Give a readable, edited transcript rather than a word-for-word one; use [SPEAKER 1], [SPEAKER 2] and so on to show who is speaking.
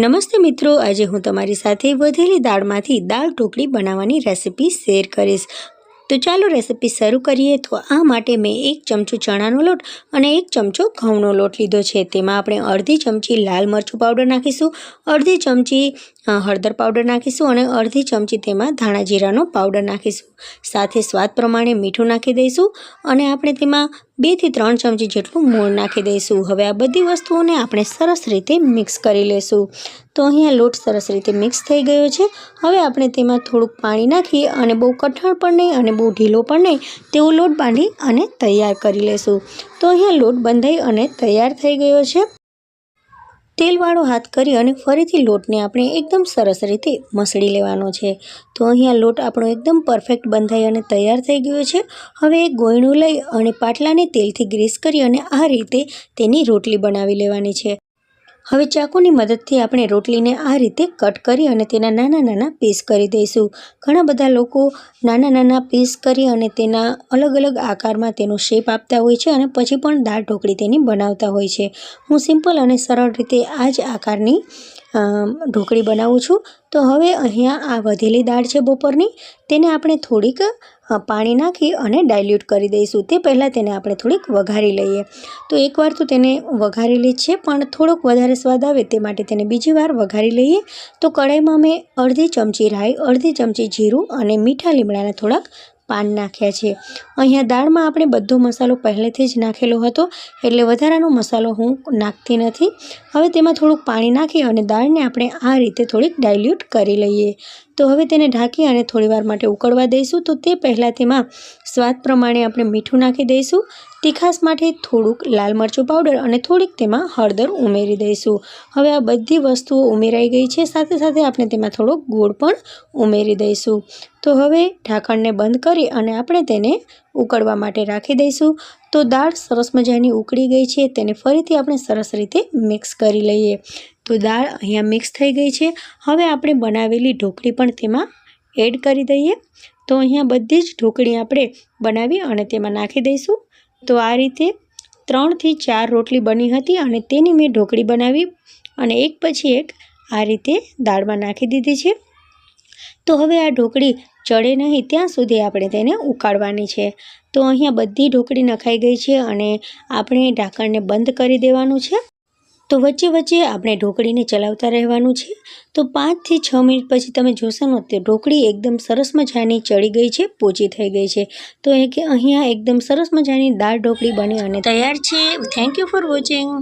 [SPEAKER 1] નમસ્તે મિત્રો, આજે હું તમારી સાથે વધેલી દાળમાંથી દાળ ઢોકળી બનાવવાની રેસિપી શેર કરીશ। તો ચાલો રેસિપી શરૂ કરીએ। તો આ માટે મેં 1 ચમચો ચણાનો લોટ અને 1 ચમચો ઘઉંનો લોટ લીધો છે। તેમાં આપણે અડધી ચમચી લાલ મરચું પાવડર નાખીશું, અડધી ચમચી હળદર પાવડર નાખીશું અને અડધી ચમચી તેમાં ધાણા જીરાનો પાવડર નાખીશું। સાથે સ્વાદ પ્રમાણે મીઠું નાખી દઈશું અને આપણે તેમાં 2 થી 3 ચમચી જેટલું મૂળ નાખી દઈશું। હવે આ બધી વસ્તુઓને આપણે સરસ રીતે મિક્સ કરી લેશું। તો અહીંયા લોટ સરસ રીતે મિક્સ થઈ ગયો છે। હવે આપણે તેમાં થોડુંક પાણી નાખી અને બહુ કઠણ પણ નહીં અને બહુ ઢીલો પણ નહીં તેવો લોટ બાંધી અને તૈયાર કરી લેશું। તો અહીંયા લોટ બંધાઈ અને તૈયાર થઈ ગયો છે। તેલવાળો હાથ કરી અને ફરીથી લોટને આપણે એકદમ સરસ રીતે મસળી લેવાનો છે। તો અહીંયા લોટ આપણો એકદમ પરફેક્ટ બંધાઈ અને તૈયાર થઈ ગયો છે। હવે એક ગોયણું લઈ અને પાટલાને તેલથી ગ્રીસ કરી અને આ રીતે તેની રોટલી બનાવી લેવાની છે। હવે ચાકુની મદદથી આપણે રોટલીને આ રીતે કટ કરી અને તેના નાના નાના પીસ કરી દઈશું। ઘણા બધા લોકો નાના નાના પીસ કરી અને તેના અલગ અલગ આકારમાં તેનો શેપ આપતા હોય છે અને પછી પણ દાળ ઢોકળી તેની બનાવતા હોય છે। હું સિમ્પલ અને સરળ રીતે આ જ આકારની ઢોકળી બનાવું છું। તો હવે અહીંયા આ વધેલી દાળ છે બપોરની, તેને આપણે થોડીક પાણી નાખી અને ડાયલ્યુટ કરી દઈશું। તે પહેલાં તેને આપણે થોડીક વઘારી લઈએ। તો એકવાર તો તેને વઘારેલી છે, પણ થોડોક વધારે સ્વાદ આવે તે માટે તેને બીજી વાર વઘારી લઈએ। તો કઢાઈમાં મેં અડધી ચમચી રાઈ, અડધી ચમચી જીરું અને મીઠા લીમડાના થોડાક પાન નાખ્યા છે। અહીંયા દાળમાં આપણે બધો મસાલો પહેલેથી જ નાખેલો હતો, એટલે વધારાનો મસાલો હું નાખતી નથી। હવે તેમાં થોડુંક પાણી નાખી અને દાળને આપણે આ રીતે થોડીક ડાયલ્યુટ કરી લઈએ। તો હવે તેને ઢાંકી અને થોડીવાર માટે ઉકળવા દઈશું। તો તે પહેલાં તેમાં સ્વાદ પ્રમાણે આપણે મીઠું નાખી દઈશું, તીખાશ માટે થોડુંક લાલ મરચું પાવડર અને થોડીક તેમાં હળદર ઉમેરી દઈશું। હવે આ બધી વસ્તુઓ ઉમેરાઈ ગઈ છે, સાથે સાથે આપણે તેમાં થોડોક ગોળ પણ ઉમેરી દઈશું। તો હવે ઢાંકણને બંધ કરી અને આપણે તેને ઉકળવા માટે રાખી દઈશું। તો દાળ સરસ મજાની ઉકળી ગઈ છે, તેને ફરીથી આપણે સરસ રીતે મિક્સ કરી લઈએ। તો દાળ અહીંયા મિક્સ થઈ ગઈ છે। હવે આપણે બનાવેલી ઢોકળી પણ તેમાં એડ કરી દઈએ। તો અહીંયા બધી જ ઢોકળી આપણે બનાવી અને તેમાં નાખી દઈશું। તો આ રીતે 3 થી 4 રોટલી બની હતી અને તેની મેં ઢોકળી બનાવી અને એક પછી એક આ રીતે દાળમાં નાખી દીધી છે। તો હવે આ ઢોકળી ચડે નહીં ત્યાં સુધી આપણે તેને ઉકાળવાની છે। તો અહીંયા બધી ઢોકળી નખાઈ ગઈ છે અને આપણે ઢાંકણને બંધ કરી દેવાનું છે। તો વચ્ચે વચ્ચે આપણે ઢોકળીને ચલાવતા રહેવાનું છે। તો 5 થી 6 મિનિટ પછી તમે જોશો ને તો ઢોકળી એકદમ સરસ મજાની ચડી ગઈ છે, પોચી થઈ ગઈ છે। તો અહીંયા એકદમ સરસ મજાની દાળ ઢોકળી બની અને તૈયાર છે। Thank you for watching.